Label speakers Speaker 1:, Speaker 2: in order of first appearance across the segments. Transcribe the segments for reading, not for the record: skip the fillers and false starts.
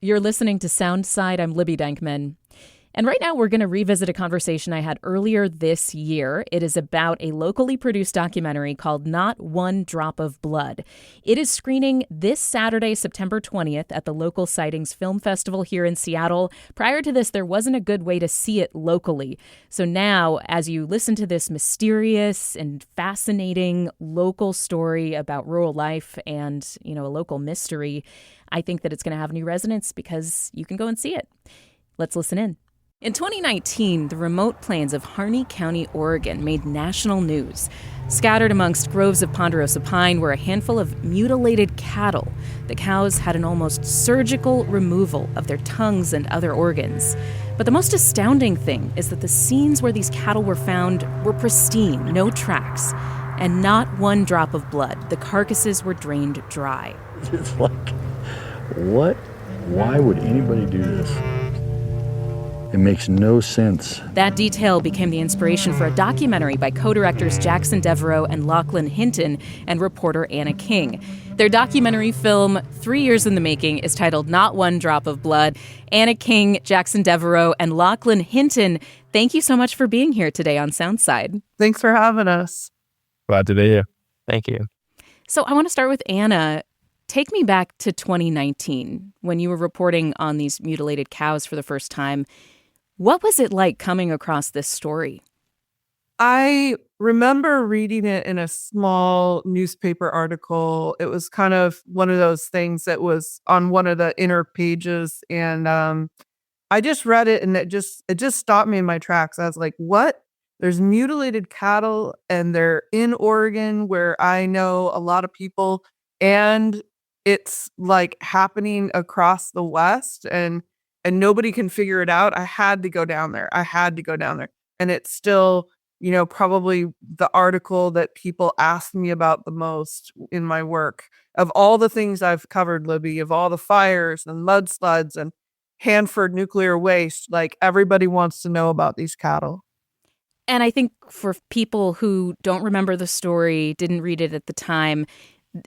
Speaker 1: You're listening to Soundside. I'm Libby Dankman. And right now, we're going to revisit a conversation I had earlier this year. It is about a locally produced documentary called Not One Drop of Blood. It is screening this Saturday, September 20th, at the Local Sightings Film Festival here in Seattle. Prior to this, there wasn't a good way to see it locally. So now, as you listen to this mysterious and fascinating local story about rural life and, a local mystery, I think that it's going to have new resonance because you can go and see it. Let's listen in. In 2019, the remote plains of Harney County, Oregon, made national news. Scattered amongst groves of ponderosa pine were a handful of mutilated cattle. The cows had an almost surgical removal of their tongues and other organs. But the most astounding thing is that the scenes where these cattle were found were pristine, no tracks, and not one drop of blood. The carcasses were drained dry.
Speaker 2: It's like, what? Why would anybody do this? It makes no sense.
Speaker 1: That detail became the inspiration for a documentary by co-directors Jackson Devereux and Lachlan Hinton and reporter Anna King. Their documentary film, 3 years in the making, is titled Not One Drop of Blood. Anna King, Jackson Devereux, and Lachlan Hinton, thank you so much for being here today on Soundside.
Speaker 3: Thanks for having us.
Speaker 4: Glad to be here. Thank you.
Speaker 1: So I want to start with Anna. Take me back to 2019 when you were reporting on these mutilated cows for the first time. What was it like coming across this story?
Speaker 3: I remember reading it in a small newspaper article. It was kind of one of those things that was on one of the inner pages. And I just read it and it just stopped me in my tracks. I was like, what? There's mutilated cattle and they're in Oregon where I know a lot of people. And it's like happening across the West and nobody can figure it out. I had to go down there. And it's still, probably the article that people ask me about the most in my work. Of all the things I've covered, Libby, of all the fires and mudslides and Hanford nuclear waste, like everybody wants to know about these cattle.
Speaker 1: And I think for people who don't remember the story, didn't read it at the time,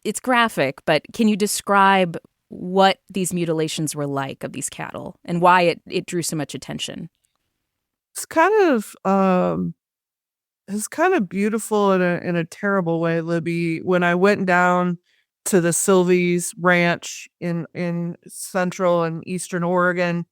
Speaker 1: it's graphic, but can you describe what these mutilations were like of these cattle and why it drew so much attention?
Speaker 3: It's kind of beautiful in a terrible way, Libby. When I went down to the Sylvie's ranch in central and eastern Oregon,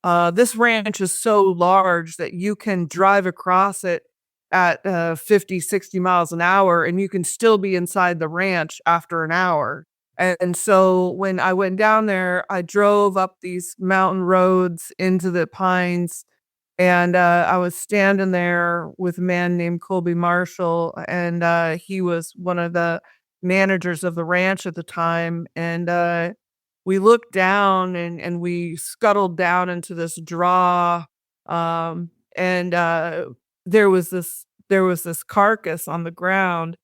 Speaker 3: this ranch is so large that you can drive across it at 50, 60 miles an hour and you can still be inside the ranch after an hour. And so when I went down there, I drove up these mountain roads into the pines, and I was standing there with a man named Colby Marshall, and he was one of the managers of the ranch at the time. And we looked down and we scuttled down into this draw, and there was this carcass on the ground.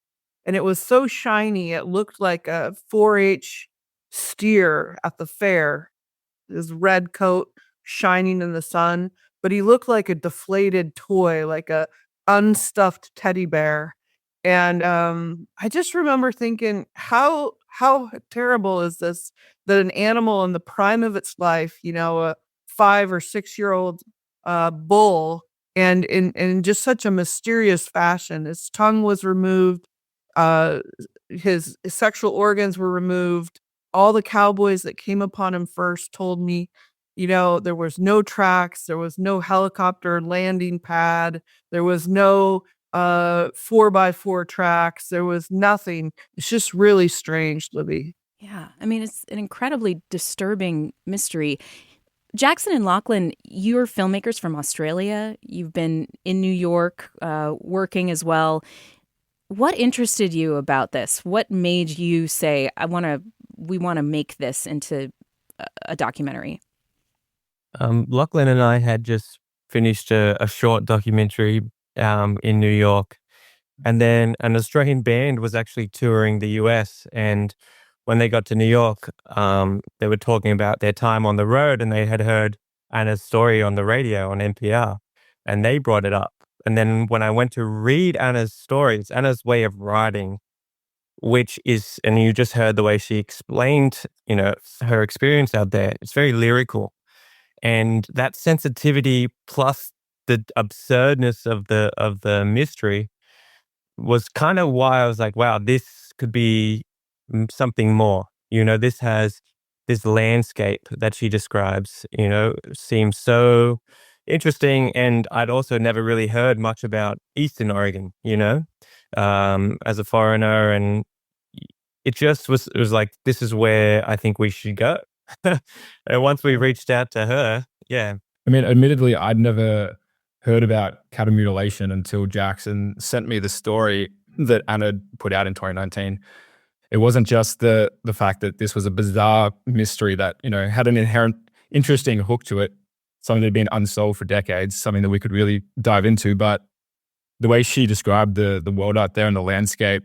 Speaker 3: And it was so shiny, it looked like a 4-H steer at the fair. His red coat shining in the sun, but he looked like a deflated toy, like a unstuffed teddy bear. And I just remember thinking, how terrible is this that an animal in the prime of its life, a 5 or 6 year old bull, and in just such a mysterious fashion, his tongue was removed. His sexual organs were removed. All the cowboys that came upon him first told me, there was no tracks, there was no helicopter landing pad, there was no 4x4 tracks, there was nothing. It's just really strange, Libby.
Speaker 1: Yeah, I mean, it's an incredibly disturbing mystery. Jackson and Lachlan, you're filmmakers from Australia. You've been in New York working as well. What interested you about this? What made you say, we want to make this into a documentary?
Speaker 4: Lachlan and I had just finished a short documentary in New York. And then an Australian band was actually touring the US. And when they got to New York, they were talking about their time on the road, and they had heard Anna's story on the radio on NPR, and they brought it up. And then when I went to read Anna's stories, Anna's way of writing which is, and you just heard the way she explained, her experience out there. It's very lyrical. And that sensitivity plus the absurdness of the mystery was kind of why I was like, wow, this could be something more. This has this landscape that she describes, seems so interesting. And I'd also never really heard much about Eastern Oregon, as a foreigner. And it was like, this is where I think we should go. And once we reached out to her, yeah.
Speaker 5: I mean, admittedly, I'd never heard about cattle mutilation until Jackson sent me the story that Anna put out in 2019. It wasn't just the fact that this was a bizarre mystery that, had an inherent interesting hook to it, something that had been unsolved for decades, something that we could really dive into. But the way she described the world out there and the landscape,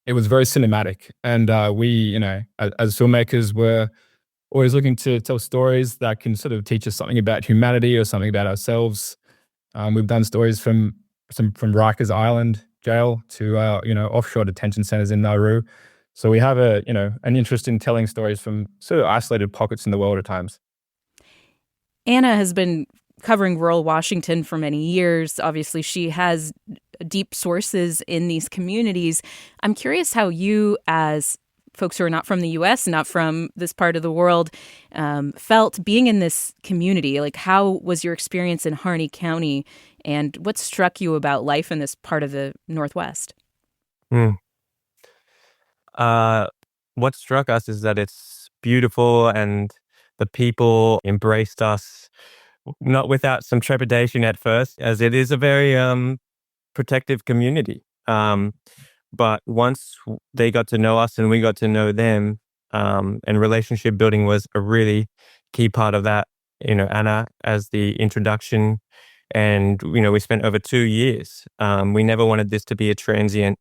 Speaker 5: it was very cinematic. And we, as filmmakers, were always looking to tell stories that can sort of teach us something about humanity or something about ourselves. We've done stories from Rikers Island jail to offshore detention centers in Nauru. So we have an interest in telling stories from sort of isolated pockets in the world at times.
Speaker 1: Anna has been covering rural Washington for many years. Obviously, she has deep sources in these communities. I'm curious how you, as folks who are not from the U.S., not from this part of the world, felt being in this community. Like, how was your experience in Harney County, and what struck you about life in this part of the Northwest?
Speaker 4: What struck us is that it's beautiful, and the people embraced us, not without some trepidation at first, as it is a very protective community. But once they got to know us and we got to know them, and relationship building was a really key part of that. Anna as the introduction, and we spent over 2 years. We never wanted this to be a transient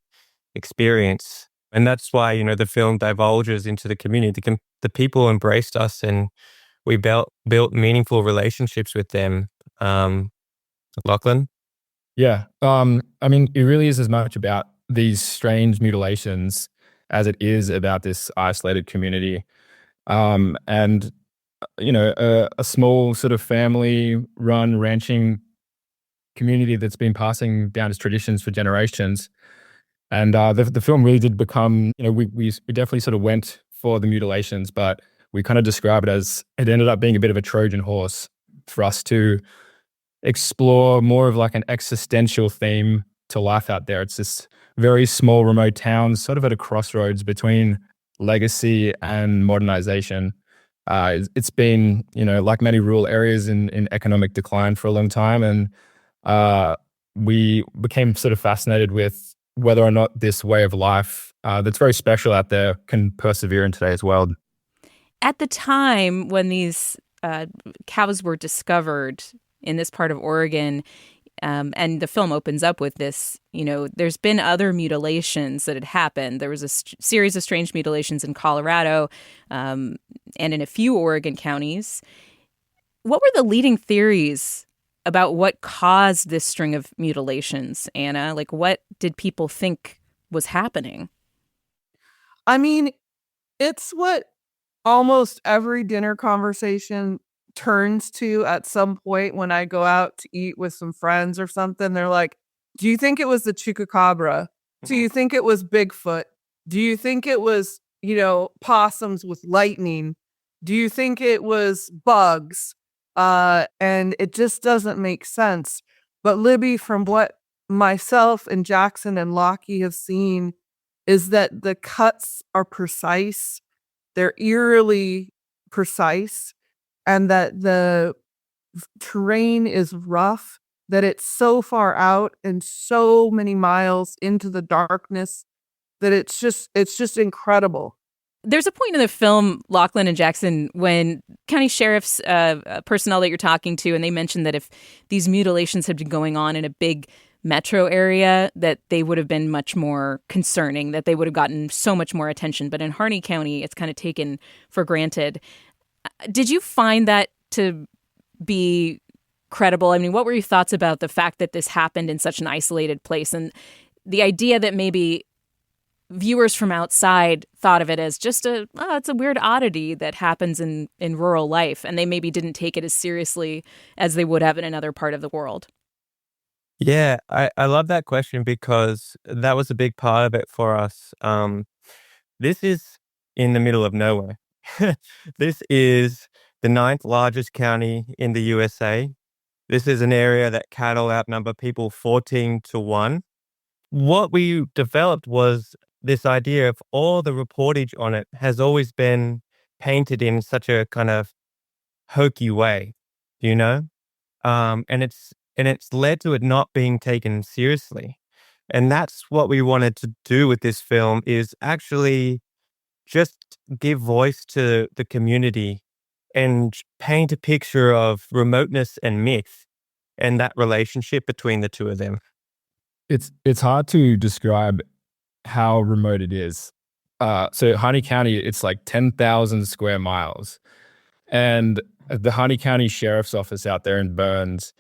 Speaker 4: experience, and that's why the film divulges into the community. The people embraced us, and we built meaningful relationships with them. Lachlan?
Speaker 5: Yeah. I mean, it really is as much about these strange mutilations as it is about this isolated community. And, a small sort of family-run ranching community that's been passing down its traditions for generations. And the film really did become, we definitely sort of went for the mutilations, but we kind of describe it as it ended up being a bit of a Trojan horse for us to explore more of like an existential theme to life out there. It's this very small, remote town, sort of at a crossroads between legacy and modernization. It's been, like many rural areas in economic decline for a long time. And we became sort of fascinated with whether or not this way of life that's very special out there can persevere in today's world.
Speaker 1: At the time when these cows were discovered in this part of Oregon, and the film opens up with this, there's been other mutilations that had happened. There was a series of strange mutilations in Colorado and in a few Oregon counties. What were the leading theories about what caused this string of mutilations, Anna? Like, what did people think was happening?
Speaker 3: I mean, it's what almost every dinner conversation turns to at some point when I go out to eat with some friends or something. They're like, do you think it was the chupacabra? Do you think it was Bigfoot? Do you think it was, possums with lightning? Do you think it was bugs? And it just doesn't make sense. But Libby, from what myself and Jackson and Lockie have seen, is that the cuts are precise. They're eerily precise, and that the terrain is rough, that it's so far out and so many miles into the darkness that it's just incredible.
Speaker 1: There's a point in the film, Lachlan and Jackson, when county sheriff's personnel that you're talking to, and they mentioned that if these mutilations had been going on in a big metro area, that they would have been much more concerning, that they would have gotten so much more attention. But in Harney County, it's kind of taken for granted. Did you find that to be credible? I mean, what were your thoughts about the fact that this happened in such an isolated place, and the idea that maybe viewers from outside thought of it as just it's a weird oddity that happens in rural life, and they maybe didn't take it as seriously as they would have in another part of the world.
Speaker 4: Yeah, I love that question because that was a big part of it for us. This is in the middle of nowhere. This is the 9th largest county in the USA. This is an area that cattle outnumber people 14-1. What we developed was this idea of all the reportage on it has always been painted in such a kind of hokey way, you know? And it's led to it not being taken seriously. And that's what we wanted to do with this film, is actually just give voice to the community and paint a picture of remoteness and myth and that relationship between the two of them.
Speaker 5: It's hard to describe how remote it is. So Harney County, it's like 10,000 square miles. And the Harney County Sheriff's Office out there in Burns,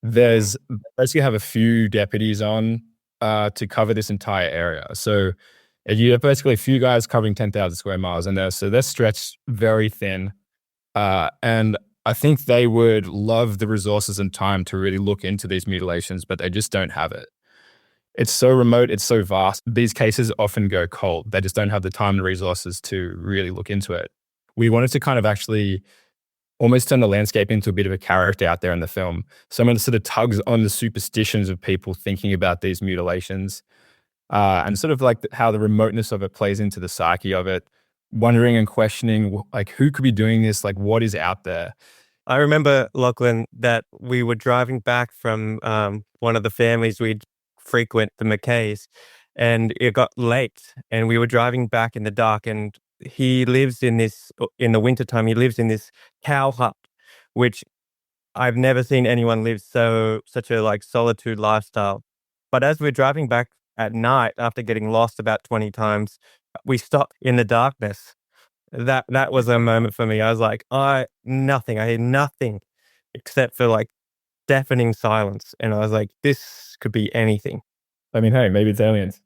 Speaker 5: there's basically have a few deputies on to cover this entire area. So you have basically a few guys covering 10,000 square miles, and they're stretched very thin. And I think they would love the resources and time to really look into these mutilations, but they just don't have it. It's so remote, it's so vast. These cases often go cold. They just don't have the time and resources to really look into it. We wanted to kind of actually almost turn the landscape into a bit of a character out there in the film. Someone that sort of tugs on the superstitions of people thinking about these mutilations, and sort of like how the remoteness of it plays into the psyche of it, wondering and questioning, like, who could be doing this? Like, what is out there?
Speaker 4: I remember, Lachlan, that we were driving back from one of the families we'd frequent, the McKays, and it got late, and we were driving back in the dark, and he lives in the wintertime, he lives in this cow hut, which I've never seen anyone live such a like solitude lifestyle. But as we're driving back at night, after getting lost about 20 times, we stopped in the darkness. That was a moment for me. I was like, I hear nothing except for like deafening silence. And I was like, this could be anything.
Speaker 5: I mean, hey, maybe it's aliens.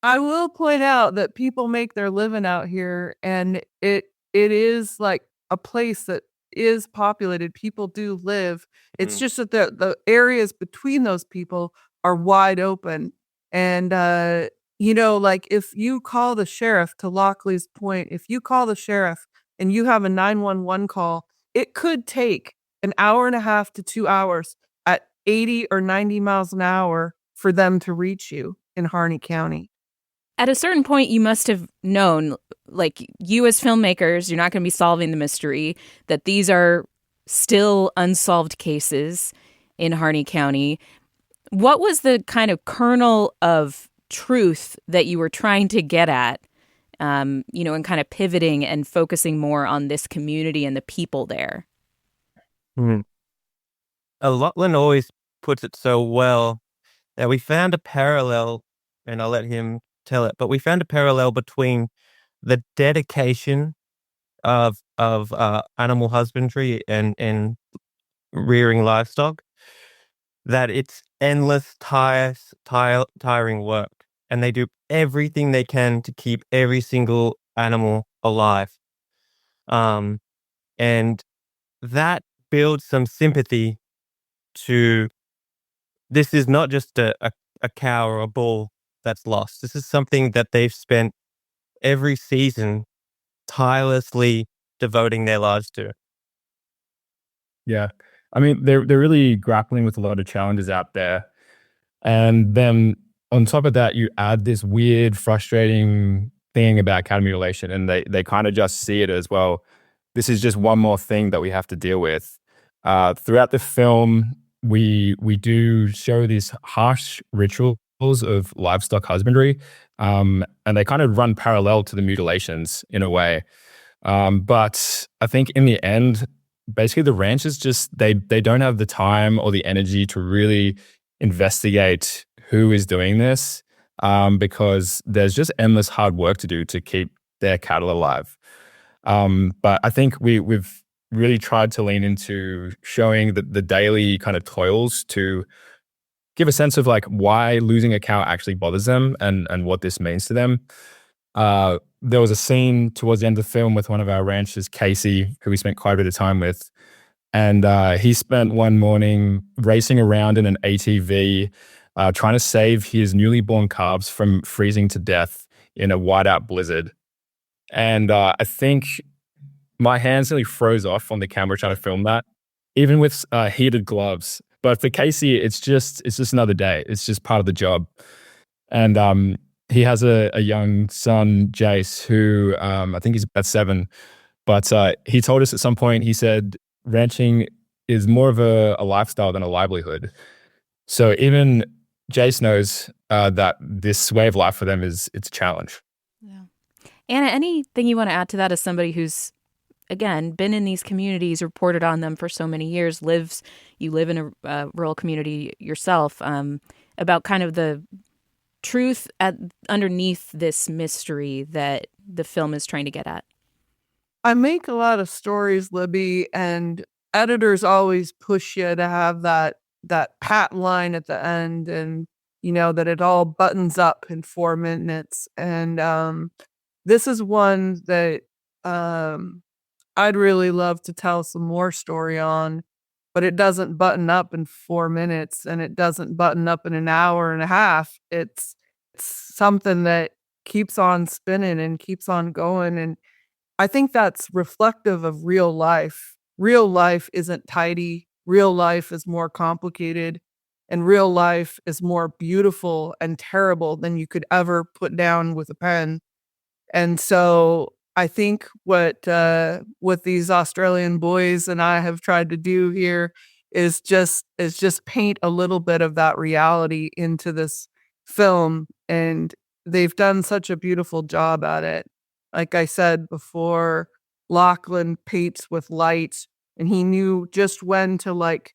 Speaker 3: I will point out that people make their living out here, and it is like a place that is populated. People do live. It's just that the areas between those people are wide open. And like if you call the sheriff, to Locklee's point, if you call the sheriff and you have a 911 call, it could take an hour and a half to 2 hours at 80 or 90 miles an hour for them to reach you in Harney County.
Speaker 1: At a certain point, you must have known, like, you as filmmakers, you're not going to be solving the mystery, that these are still unsolved cases in Harney County. What was the kind of kernel of truth that you were trying to get at, and kind of pivoting and focusing more on this community and the people there?
Speaker 4: Lachlan always puts it so well that we found a parallel, and I'll let him tell it, but we found a parallel between the dedication of animal husbandry and rearing livestock, that it's endless, tiring work, and they do everything they can to keep every single animal alive. And that builds some sympathy to, this is not just a cow or a bull that's lost. This is something that they've spent every season tirelessly devoting their lives to.
Speaker 5: Yeah. I mean, they're really grappling with a lot of challenges out there. And then on top of that, you add this weird, frustrating thing about cattle mutilation, and they kind of just see it as, well, this is just one more thing that we have to deal with. Throughout the film, we do show these harsh rituals of livestock husbandry, and they kind of run parallel to the mutilations in a way. But I think in the end, basically the ranchers just, they don't have the time or the energy to really investigate who is doing this, because there's just endless hard work to do to keep their cattle alive. But I think we've really tried to lean into showing the daily kind of toils to give a sense of like why losing a cow actually bothers them and what this means to them. There was a scene towards the end of the film with one of our ranchers, Casey, who we spent quite a bit of time with. And he spent one morning racing around in an ATV, trying to save his newly born calves from freezing to death in a whiteout blizzard. And I think my hands nearly froze off on the camera trying to film that, even with heated gloves. But for Casey, it's just another day. It's just part of the job. And he has a young son, Jace, who I think he's about 7. But he told us at some point, he said, ranching is more of a lifestyle than a livelihood. So even Jace knows that this way of life for them it's a challenge.
Speaker 1: Yeah. Anna, anything you want to add to that as somebody who's, again, been in these communities, reported on them for so many years, you live in a rural community yourself, about kind of the truth underneath this mystery that the film is trying to get at?
Speaker 3: I make a lot of stories, Libby, and editors always push you to have that pat line at the end, and that it all buttons up in 4 minutes. And this is one that I'd really love to tell some more story on, but it doesn't button up in 4 minutes, and it doesn't button up in an hour and a half. It's something that keeps on spinning and keeps on going. And I think that's reflective of real life. Real life isn't tidy. Real life is more complicated, and real life is more beautiful and terrible than you could ever put down with a pen. And so I think what these Australian boys and I have tried to do here is just paint a little bit of that reality into this film, and they've done such a beautiful job at it. Like I said before, Lachlan paints with light, and he knew just when to like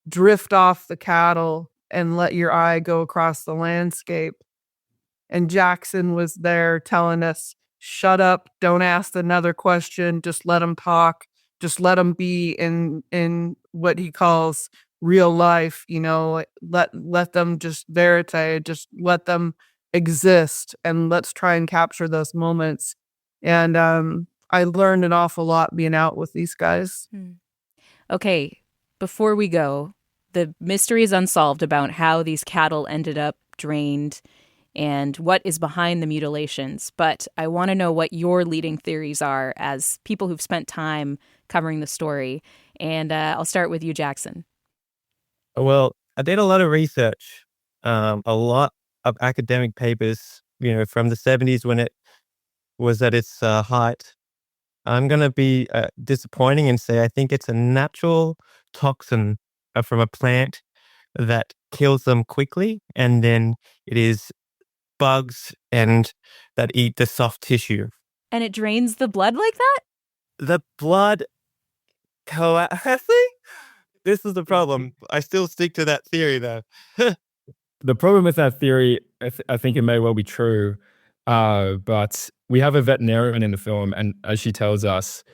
Speaker 3: drift off the cattle and let your eye go across the landscape. And Jackson was there telling us, shut up, don't ask another question, just let them talk, just let them be in what he calls real life, let them just verite, just let them exist, and let's try and capture those moments. And I learned an awful lot being out with these guys.
Speaker 1: Okay, before we go, the mystery is unsolved about how these cattle ended up drained and what is behind the mutilations. But I want to know what your leading theories are as people who've spent time covering the story. And I'll start with you, Jackson.
Speaker 4: Well, I did a lot of research, a lot of academic papers, from the 70s when it was at its height. I'm going to be disappointing and say I think it's a natural toxin from a plant that kills them quickly, and then it is bugs and that eat the soft tissue.
Speaker 1: And it drains the blood like that?
Speaker 4: The blood This is the problem. I still stick to that theory, though.
Speaker 5: The problem with that theory, I think it may well be true, but we have a veterinarian in the film, and as she tells us,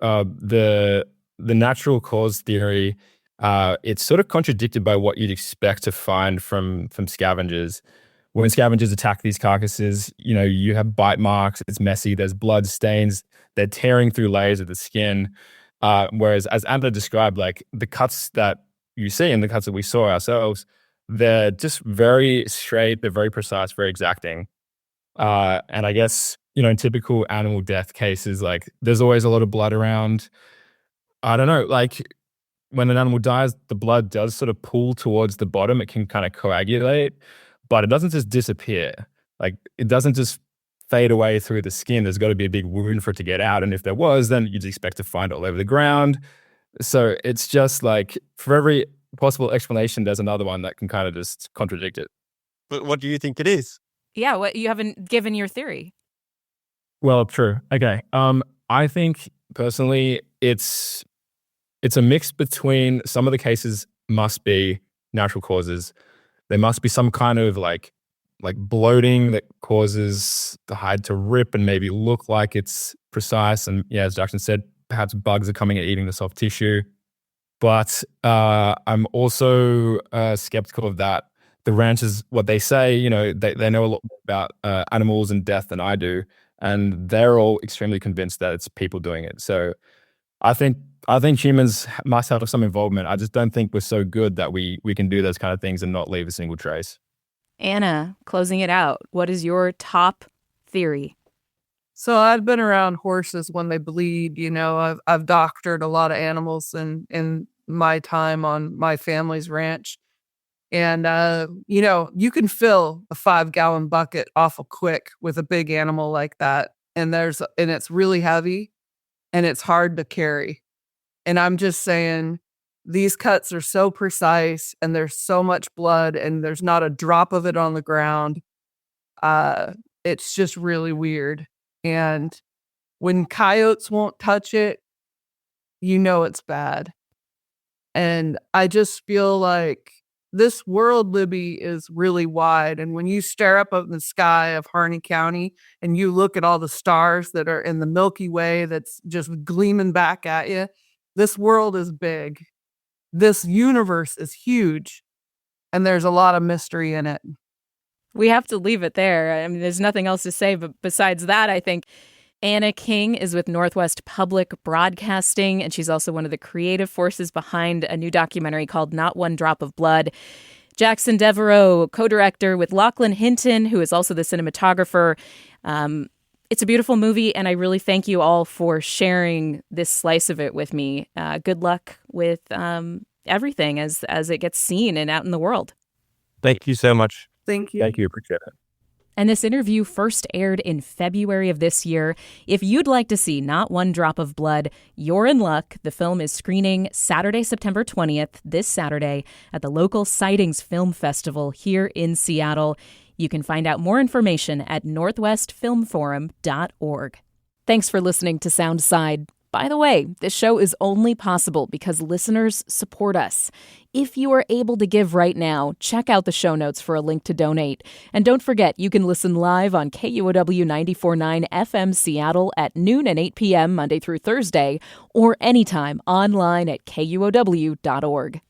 Speaker 5: the natural cause theory, it's sort of contradicted by what you'd expect to find from scavengers. When scavengers attack these carcasses, you have bite marks, it's messy, there's blood stains, they're tearing through layers of the skin. Whereas, as Anna described, like the cuts that you see and the cuts that we saw ourselves, they're just very straight, they're very precise, very exacting. And I guess, in typical animal death cases, like there's always a lot of blood around. I don't know, like when an animal dies, the blood does sort of pool towards the bottom. It can kind of coagulate, but it doesn't just disappear. Like it doesn't just fade away through the skin. There's got to be a big wound for it to get out. And if there was, then you'd expect to find it all over the ground. So it's just like for every possible explanation, there's another one that can kind of just contradict it.
Speaker 4: But what do you think it is?
Speaker 1: Yeah, what you haven't given your theory.
Speaker 5: Well, true. Okay. I think personally it's a mix between some of the cases must be natural causes. There must be some kind of like bloating that causes the hide to rip and maybe look like it's precise. And yeah, as Jackson said, perhaps bugs are coming and eating the soft tissue. But I'm also skeptical of that the ranchers, what they say, they know a lot more about animals and death than I do, and they're all extremely convinced that it's people doing it. So I think humans must have some involvement. I just don't think we're so good that we can do those kind of things and not leave a single trace.
Speaker 1: Anna, closing it out, what is your top theory?
Speaker 3: So I've been around horses when they bleed. I've doctored a lot of animals in my time on my family's ranch. And, you can fill a 5-gallon bucket awful quick with a big animal like that. And it's really heavy and it's hard to carry. And I'm just saying, these cuts are so precise and there's so much blood and there's not a drop of it on the ground. It's just really weird. And when coyotes won't touch it, it's bad. And I just feel like this world, Libby, is really wide. And when you stare up in the sky of Harney County and you look at all the stars that are in the Milky Way that's just gleaming back at you, this world is big. This universe is huge. And there's a lot of mystery in it.
Speaker 1: We have to leave it there. I mean, there's nothing else to say. But besides that, I think Anna King is with Northwest Public Broadcasting, and she's also one of the creative forces behind a new documentary called Not One Drop of Blood. Jackson Devereux, co-director with Lachlan Hinton, who is also the cinematographer. It's a beautiful movie, and I really thank you all for sharing this slice of it with me. Good luck with everything as it gets seen and out in the world.
Speaker 4: Thank you so much.
Speaker 3: Thank you.
Speaker 5: Thank you. Appreciate it.
Speaker 1: And this interview first aired in February of this year. If you'd like to see Not One Drop of Blood, you're in luck. The film is screening Saturday, September 20th, this Saturday, at the local Sightings Film Festival here in Seattle. You can find out more information at northwestfilmforum.org. Thanks for listening to Soundside. By the way, this show is only possible because listeners support us. If you are able to give right now, check out the show notes for a link to donate. And don't forget, you can listen live on KUOW 94.9 FM Seattle at noon and 8 p.m. Monday through Thursday, or anytime online at KUOW.org.